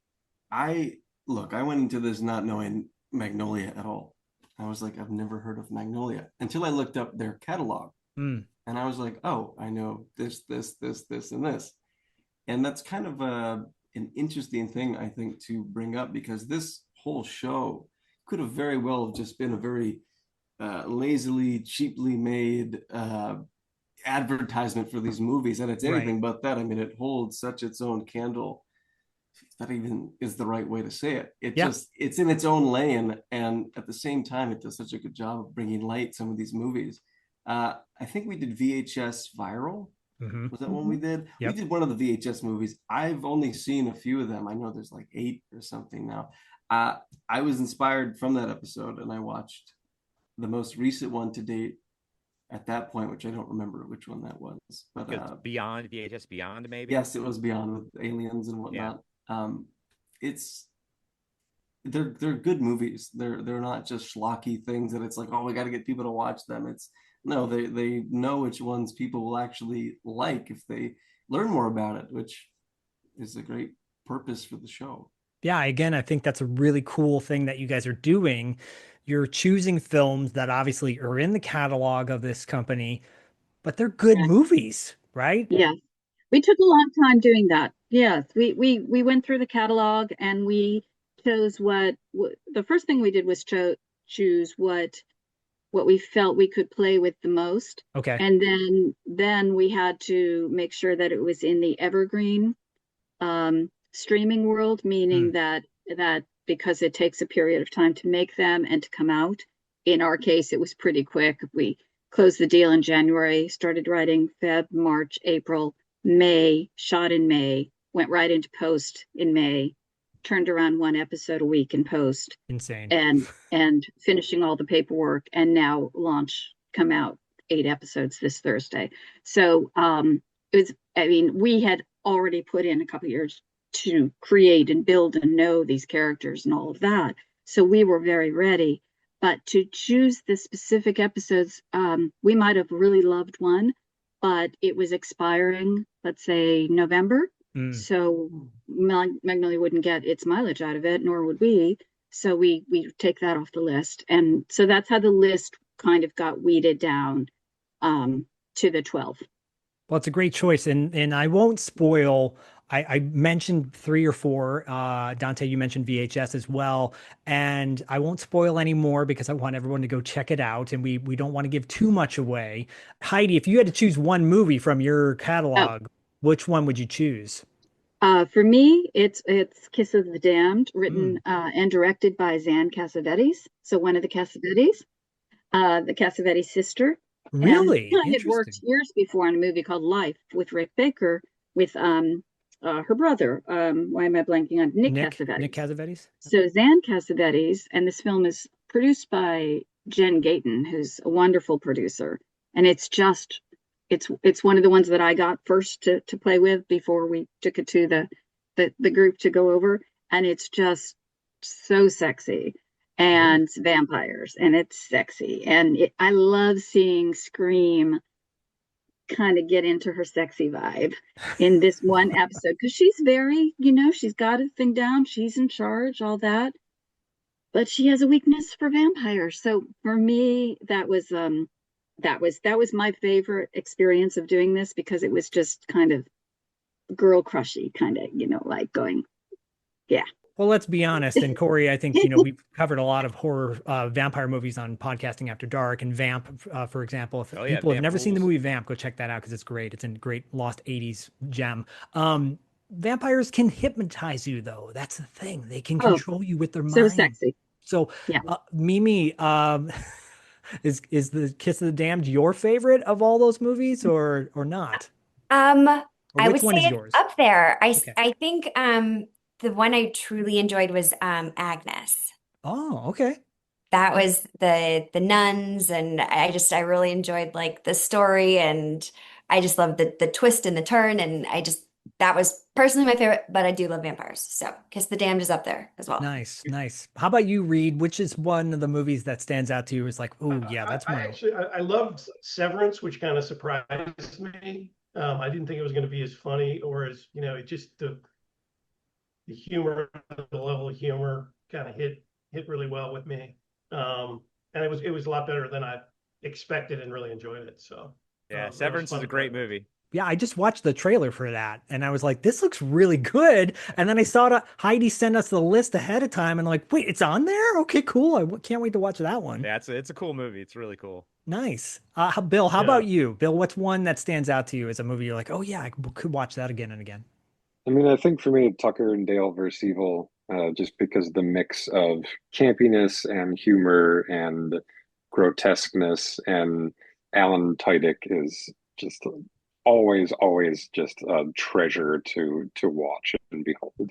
I went into this not knowing Magnolia at all. I was like, I've never heard of Magnolia until I looked up their catalog. And I was like, oh, I know this, and this. And that's kind of an interesting thing, I think, to bring up, because this whole show could have very well just been a very lazily, cheaply made advertisement for these movies, and it's Right. anything but that. I mean, it holds such its own candle, if that even is the right way to say it. It's in its own lane, and at the same time, it does such a good job of bringing light some of these movies. I think we did VHS Viral. Mm-hmm. Was that one we did? Yep. We did one of the VHS movies. I've only seen a few of them. I know there's like 8 or something now. I was inspired from that episode, and I watched the most recent one to date at that point, which I don't remember which one that was. But Beyond, VHS Beyond, maybe? Yes, it was Beyond with aliens and whatnot. Yeah. They're good movies. They're not just schlocky things that it's like, oh, we got to get people to watch them. It's no, they know which ones people will actually like if they learn more about it, which is a great purpose for the show. Yeah, again, I think that's a really cool thing that you guys are doing. You're choosing films that obviously are in the catalog of this company, but they're good movies, right? Yeah. We took a long time doing that. Yes, we went through the catalog and we chose the first thing we did was choose what we felt we could play with the most. Okay. And then we had to make sure that it was in the evergreen streaming world, meaning that because it takes a period of time to make them and to come out. In our case, it was pretty quick. We closed the deal in January, started writing Feb, March, April, May, shot in May, went right into post in May, turned around 1 episode a week in post. Insane. And finishing all the paperwork, and now come out 8 episodes this Thursday. So we had already put in a couple years to create and build and know these characters and all of that. So we were very ready. But to choose the specific episodes, we might have really loved one, but it was expiring, let's say November. So Magnolia wouldn't get its mileage out of it, nor would we. So we take that off the list. And so that's how the list kind of got weeded down to the 12. Well, it's a great choice. And I won't spoil. I mentioned 3 or 4. Donte, you mentioned VHS as well. And I won't spoil any more because I want everyone to go check it out. And we don't want to give too much away. Heidi, if you had to choose one movie from your catalog, which one would you choose? For me, it's Kiss of the Damned, written and directed by Zan Cassavetes. So one of the Cassavetes, the Cassavetes sister. Really? And I had worked years before on a movie called Life with Rick Baker with her brother. Why am I blanking on Nick Cassavetes? Nick Cassavetes. So Zan Cassavetes, and this film is produced by Jen Gayton, who's a wonderful producer. And it's one of the ones that I got first to play with before we took it to the group to go over. And it's just so sexy. And vampires, and it's sexy. And I love seeing Scream kind of get into her sexy vibe in this one episode, because she's very, she's got a thing down, she's in charge, all that, but she has a weakness for vampires. So for me, that was my favorite experience of doing this, because it was just kind of girl crushy, kind of, like going, yeah. Well, let's be honest. And Corey, I think, we've covered a lot of horror vampire movies on Podcasting After Dark, and Vamp, for example. If people have never seen the movie Vamp, go check that out because it's great. It's a great lost 80s gem. Vampires can hypnotize you, though. That's the thing. They can control you with their mind. So sexy. So, yeah. Mimi, is the Kiss of the Damned your favorite of all those movies, or not? I would say it's yours? up there. I think the one I truly enjoyed was Agnes. Oh, okay. That was the nuns, and I really enjoyed like the story, and I just loved the twist and the turn, and that was personally my favorite, but I do love vampires. So Kiss the Damned is up there as well. Nice. How about you, Reed? Which is one of the movies that stands out to you? It's like, oh yeah, that's one. I loved Severance, which kind of surprised me. I didn't think it was going to be as funny, or as, it just the humor, the level of humor kind of hit really well with me. And it was a lot better than I expected, and really enjoyed it. So yeah, Severance is a great movie. Yeah, I just watched the trailer for that and I was like, this looks really good. And then I saw Heidi send us the list ahead of time and like, wait, it's on there? Okay, cool. Can't wait to watch that one. Yeah, it's a cool movie. It's really cool. Nice. Bill, how Yeah. about you? Bill, what's one that stands out to you as a movie you're like, oh yeah, I could watch that again and again? I mean, I think for me, Tucker and Dale versus Evil, just because the mix of campiness and humor and grotesqueness, and Alan Tudyk is just always just a treasure to watch and behold.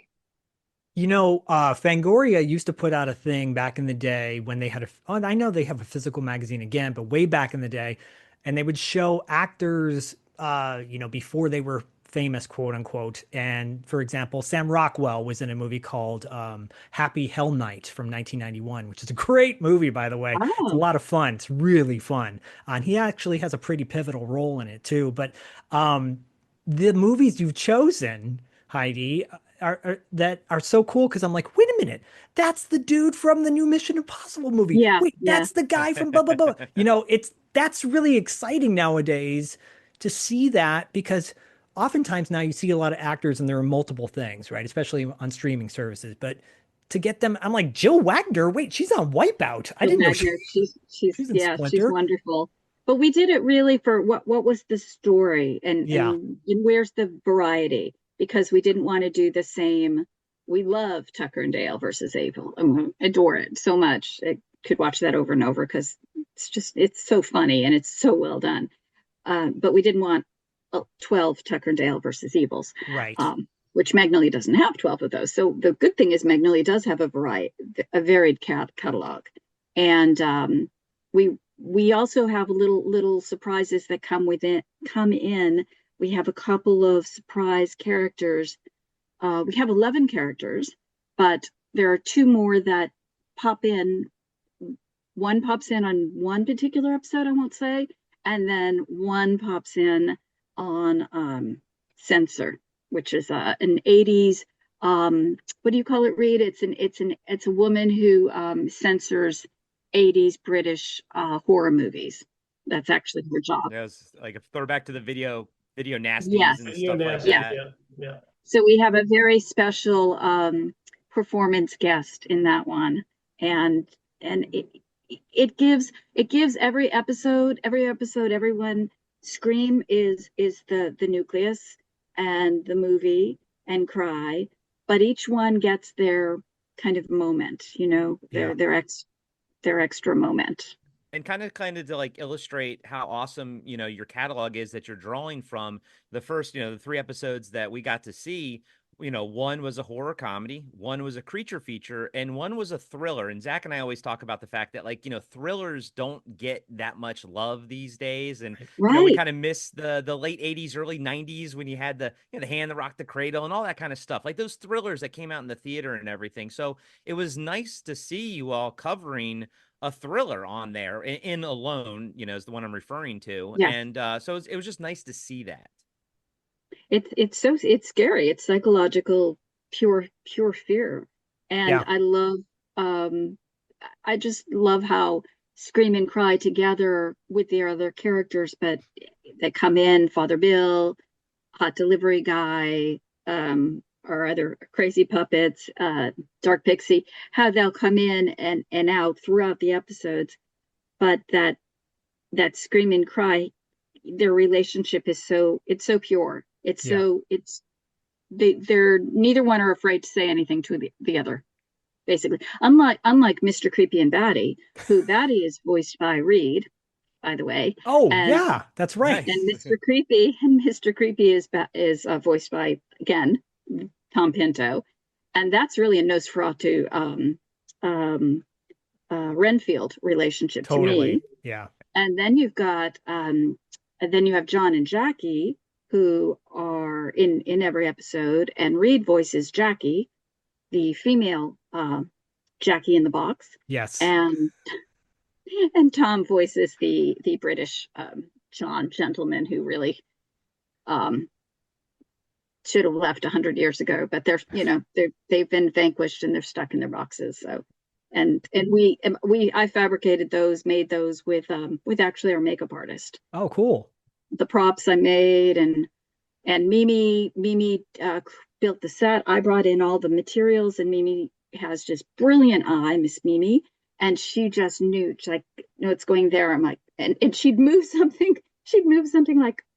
You know, Fangoria used to put out a thing back in the day when they had I know they have a physical magazine again, but way back in the day, and they would show actors, before they were famous, quote unquote. And for example, Sam Rockwell was in a movie called Happy Hell Night from 1991, which is a great movie, by the way. It's a lot of fun. It's really fun. And he actually has a pretty pivotal role in it too. But the movies you've chosen, Heidi, that are so cool because I'm like, wait a minute, that's the dude from the new Mission Impossible movie. Yeah, Wait, yeah. that's the guy from blah blah blah. That's really exciting nowadays to see that, because oftentimes now you see a lot of actors and there are multiple things, right? Especially on streaming services. But to get them, I'm like, Jill Wagner, wait, she's on Wipeout. I didn't know she's in yeah, she's Splinter. wonderful. But we did it really for what was the story and where's the variety? Because we didn't want to do the same. We love Tucker and Dale versus Evil. Adore it so much. I could watch that over and over because it's so funny and it's so well done. But we didn't want 12 Tucker and Dale versus Evils. Right. Which Magnolia doesn't have 12 of those. So the good thing is Magnolia does have a varied catalog. And we also have little surprises that come in. We have a couple of surprise characters. We have 11 characters, but there are 2 more that pop in. One pops in on one particular episode, I won't say, and then one pops in on Censor, which is an 80s. What do you call it, Reed? It's a woman who censors 80s British horror movies. That's actually her job. Yeah, it's like a throwback to the video nasties Yes. and Video stuff like nasty, that. yeah. So we have a very special performance guest in that one, and it gives every episode, everyone. Scream is the nucleus and the movie and Cry, but each one gets their kind of moment, their extra moment. And kind of to like illustrate how awesome, your catalog is that you're drawing from. The first, the 3 episodes that we got to see, one was a horror comedy, one was a creature feature, and one was a thriller. And Zach and I always talk about the fact that thrillers don't get that much love these days. And, we kind of miss the late 80s, early 90s when you had the Hand That Rocked the Cradle and all that kind of stuff, like those thrillers that came out in the theater and everything. So it was nice to see you all covering a thriller on there in Alone, is the one I'm referring to. Yeah. And so it was just nice to see that. It's scary. It's psychological, pure fear. And I just love how Scream and Cry together with the other characters, but that come in, Father Bill, Hot Delivery Guy, or other crazy puppets, Dark Pixie, how they'll come in and out throughout the episodes, but that Scream and Cry, their relationship is so pure. They're neither one are afraid to say anything to the other, basically. Unlike Mr. Creepy and Batty, who Batty is voiced by Reed, by the way. Oh, yeah, that's right. And Mr. Creepy is voiced by, again, Thom Pinto, and that's really a Nosferatu Renfield relationship to me. Yeah. And then you have John and Jackie, who are in every episode, and Reed voices Jackie, the female Jackie in the Box. Yes. And Tom voices the British John gentleman who really should have left 100 years ago, but they've been vanquished and they're stuck in their boxes. So, and I fabricated those, made those with actually our makeup artist. Oh, cool. The props I made, and And Mimi built the set. I brought in all the materials, and Mimi has just brilliant eye, Miss Mimi. And she just knew, she's like, no, it's going there. I'm like, and she'd move something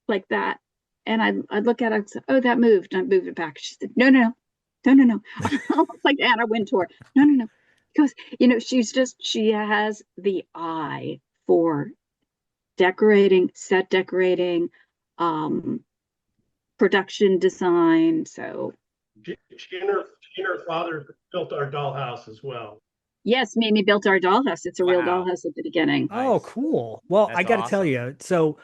like that. And I'd look at it and say, oh, that moved. And I'd move it back. She said, no. Almost like Anna Wintour. No. Because, she has the eye for decorating, set decorating, production design. So she and her father built our dollhouse as well. yes, Mimi built our dollhouse. It's a real dollhouse at the beginning. Oh, cool. Well, I got to tell you, so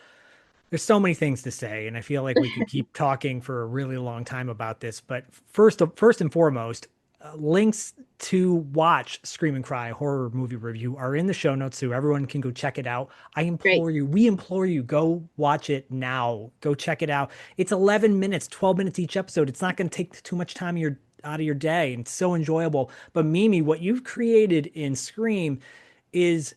there's so many things to say, and I feel like we could keep talking for a really long time about this. But first and foremost, links to watch Scream and Cry horror movie review are in the show notes, so everyone can go check it out. We implore you, go watch it now. Go check it out. It's 11 minutes, 12 minutes each episode. It's not going to take too much time out of your day, and it's so enjoyable. But Mimi, what you've created in Scream is,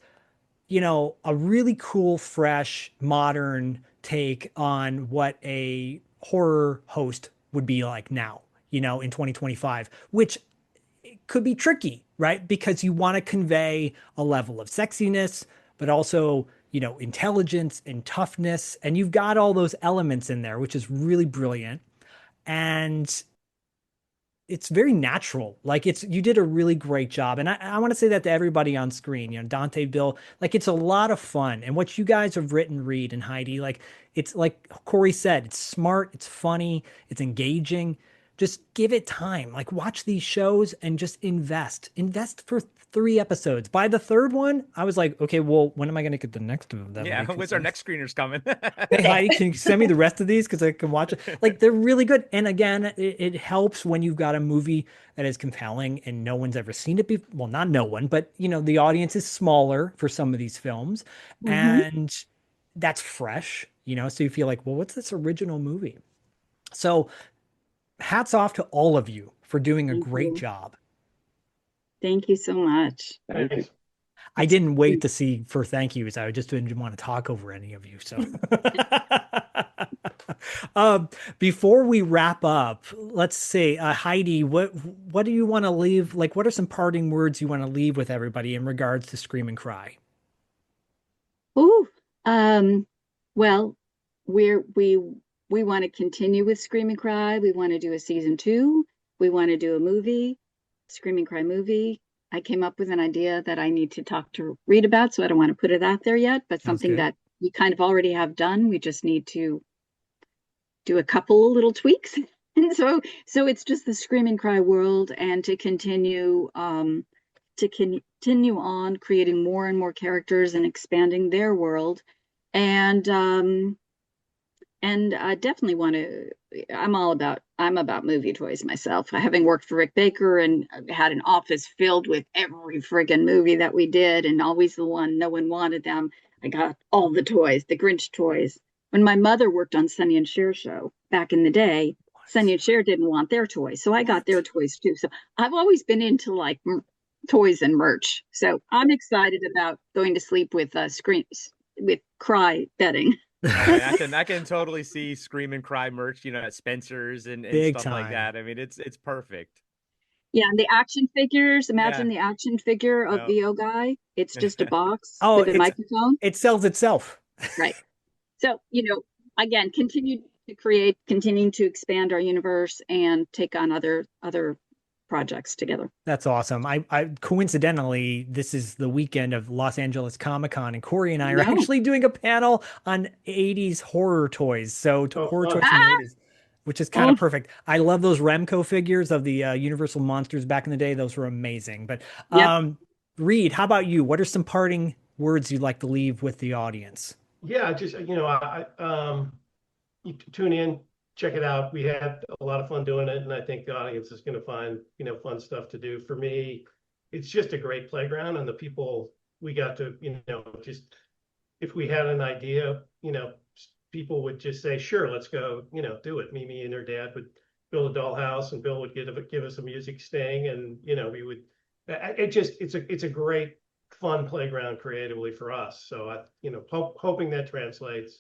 a really cool, fresh, modern take on what a horror host would be like now, in 2025, which could be tricky, right? Because you want to convey a level of sexiness, but also, intelligence and toughness. And you've got all those elements in there, which is really brilliant. And it's very natural. Like you did a really great job. And I want to say that to everybody on screen, Donte, Bill, like it's a lot of fun. And what you guys have written, Reed and Heidi, like it's like Corey said, it's smart, it's funny, it's engaging. Just give it time. Like watch these shows and just invest for 3 episodes. By the 3rd one, I was like, okay, well, when am I going to get the next of them? Yeah, when's our next screeners coming? Hey, Heidi, can you send me the rest of these? Because I can watch it. Like they're really good. And again, it helps when you've got a movie that is compelling and no one's ever seen it before. Well, not no one, but the audience is smaller for some of these films. Mm-hmm. And that's fresh, so you feel like, well, what's this original movie? So hats off to all of you for doing a great job. Thank you so much. Thanks. I didn't wait to see for thank yous. I just didn't want to talk over any of you. So before we wrap up, let's say, Heidi, what do you want to leave? Like, what are some parting words you want to leave with everybody in regards to Scream and Cry? Well, we want to continue with Scream and Cry. We want to do a season 2. We want to do a movie, Scream and Cry movie. I came up with an idea that I need to talk to Reed about, so I don't want to put it out there yet, but something that we kind of already have done. We just need to do a couple of little tweaks. And so it's just the Scream and Cry world, and to continue on creating more and more characters and expanding their world. And I definitely want to, I'm about movie toys myself. Having worked for Rick Baker and had an office filled with every friggin' movie that we did, and always the one no one wanted them. I got all the toys, the Grinch toys. When my mother worked on Sonny and Cher show back in the day, Sonny and Cher didn't want their toys, so I got their toys too. So I've always been into like toys and merch. So I'm excited about going to sleep with Cry bedding. I can totally see Scream and Cry merch, at Spencer's and stuff time. Like that. I mean, it's perfect. Yeah, and the action figures. Imagine the action figure of VO Guy. It's just a box with a microphone. It sells itself. Right. So, again, continue to create, continuing to expand our universe and take on other projects together. That's awesome. I coincidentally, this is the weekend of Los Angeles Comic-Con, and Corey and I are actually doing a panel on 80s horror toys. So horror toys from the 80s, which is kind of perfect. I love those Remco figures of the Universal monsters back in the day. Those were amazing. But Reed, how about you? What are some parting words you'd like to leave with the audience? Yeah, just, you tune in, check it out. We had a lot of fun doing it, and I think the audience is going to find, fun stuff to do. For me, it's just a great playground, and the people we got to, just, if we had an idea, people would just say, sure, let's go, do it. Mimi and her dad would build a dollhouse, and Bill would give us a music sting, and, we would, it's a great, fun playground creatively for us. So hoping that translates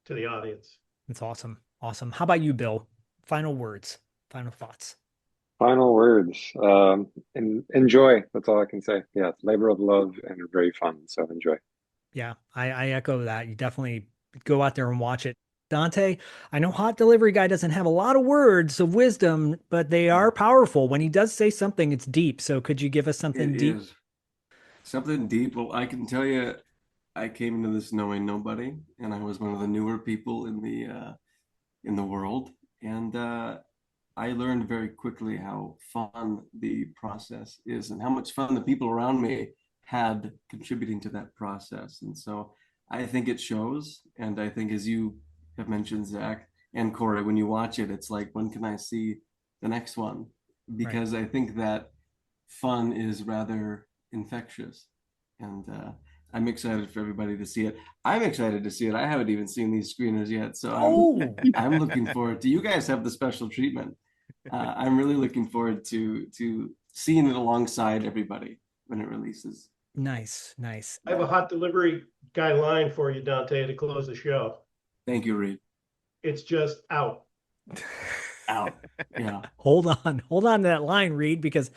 to the audience. It's awesome. Awesome. How about you, Bill? Final words, final thoughts. Final words. Enjoy. That's all I can say. Yeah, it's labor of love and very fun. So enjoy. Yeah, I echo that. You definitely go out there and watch it. Donte, I know Hot Delivery Guy doesn't have a lot of words of wisdom, but they are powerful. When he does say something, it's deep. So could you give us something deep? Is something deep. Well, I can tell you, I came into this knowing nobody, and I was one of the newer people in the world, and I learned very quickly how fun the process is and how much fun the people around me had contributing to that process. And so I think it shows. And I think, as you have mentioned, Zach and Corey, when you watch it, it's like, when can I see the next one? Because I think that fun is rather infectious. And I'm excited for everybody to see it. I'm excited to see it. I haven't even seen these screeners yet. So I'm looking forward to, you guys have the special treatment. I'm really looking forward to seeing it alongside everybody when it releases. Nice, nice. I have a Hot Delivery Guy line for you, Donte, to close the show. Thank you, Reed. It's just out. Out. Yeah. Hold on to that line, Reed, because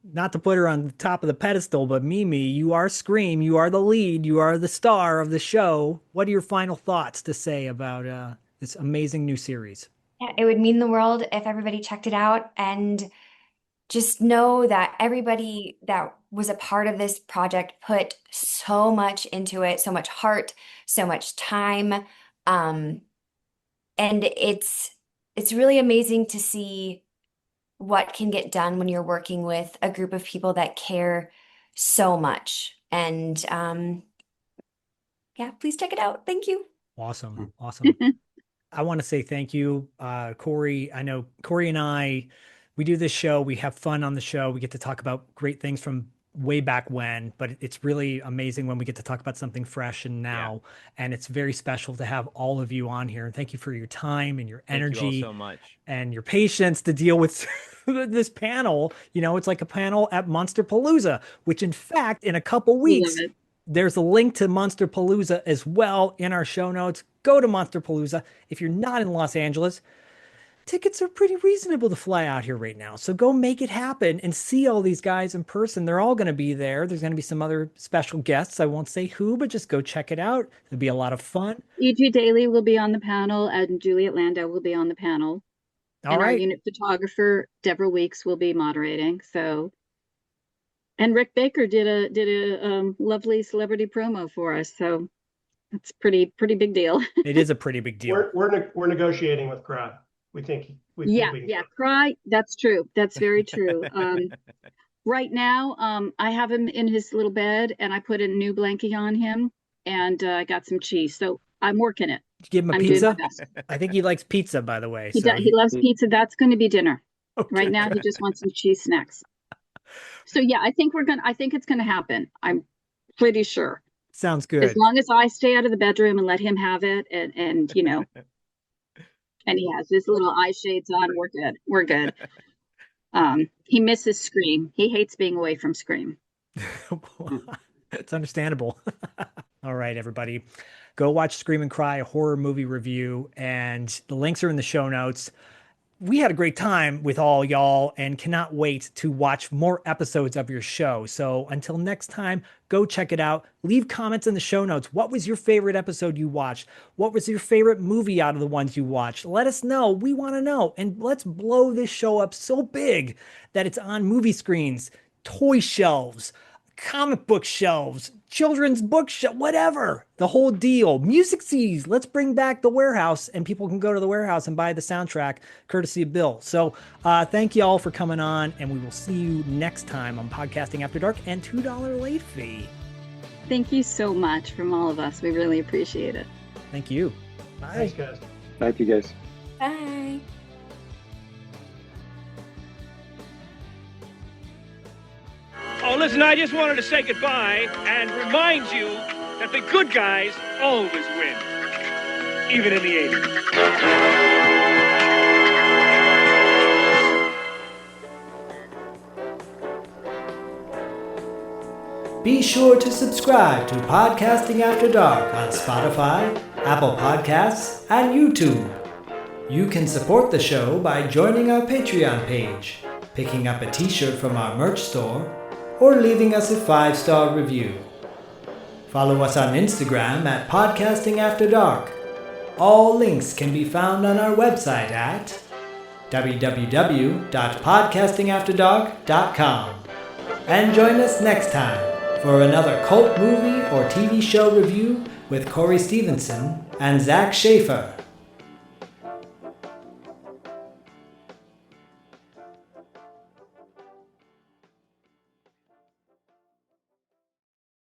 not to put her on the top of the pedestal, but Mimi, you are Scream. You are the lead. You are the star of the show. What are your final thoughts to say about this amazing new series? Yeah, it would mean the world if everybody checked it out, and just know that everybody that was a part of this project put so much into it, so much heart, so much time. And it's really amazing to see what can get done when you're working with a group of people that care so much. And yeah, please check it out. Thank you. Awesome. I want to say thank you, Corey. I know Corey and we do this show. We have fun on the show. We get to talk about great things from way back when, but it's really amazing when we get to talk about something fresh and now. Yeah. And it's very special to have all of you on here. And thank you for your time and your energy. Thank you all so much. And your patience to deal with this panel. You know, it's like a panel at Monsterpalooza, which in fact, in a couple weeks, there's a link to Monsterpalooza as well in our show notes. Go to Monsterpalooza. If you're not in Los Angeles, tickets are pretty reasonable to fly out here right now. So go make it happen and see all these guys in person. They're all going to be there. There's going to be some other special guests. I won't say who, but just go check it out. It'll be a lot of fun. E.G. Daily will be on the panel, and Juliet Landau will be on the panel. Our unit photographer, Deborah Weeks, will be moderating. So, and Rick Baker did a lovely celebrity promo for us. So it's pretty big deal. It is a pretty big deal. We're negotiating with Cry. We think we can Cry. That's true. That's very true. Right now, I have him in his little bed, and I put a new blankie on him, and I got some cheese. So I'm working it. Did you give him a pizza? I think he likes pizza, by the way. He loves pizza. That's going to be dinner. Okay. Right now, he just wants some cheese snacks. So yeah, I think it's gonna happen. I'm pretty sure. Sounds good. As long as I stay out of the bedroom and let him have it, and you know, and he has his little eye shades on, we're good. He misses Scream. He hates being away from Scream. It's understandable. All right, everybody. Go watch Scream and Cry, a horror movie review, and the links are in the show notes. We had a great time with all y'all and cannot wait to watch more episodes of your show. So until next time, go check it out. Leave comments in the show notes. What was your favorite episode you watched? What was your favorite movie out of the ones you watched? Let us know. We want to know. And let's blow this show up so big that it's on movie screens, toy shelves, comic book shelves, children's bookshelf, whatever, the whole deal. Music CDs. Let's bring back the warehouse, and people can go to the warehouse and buy the soundtrack courtesy of Bill. So thank you all for coming on, and we will see you next time on Podcasting After Dark and $2 late fee. Thank you so much from all of us. We really appreciate it. Thank you. Bye. Thanks, guys. Thank you, guys. Bye. Oh, listen, I just wanted to say goodbye and remind you that the good guys always win, even in the 80s. Be sure to subscribe to Podcasting After Dark on Spotify, Apple Podcasts, and YouTube. You can support the show by joining our Patreon page, picking up a t-shirt from our merch store, or leaving us a 5-star review. Follow us on Instagram at Podcasting After Dark. All links can be found on our website at www.podcastingafterdark.com. And join us next time for another cult movie or TV show review with Corey Stevenson and Zach Schaefer.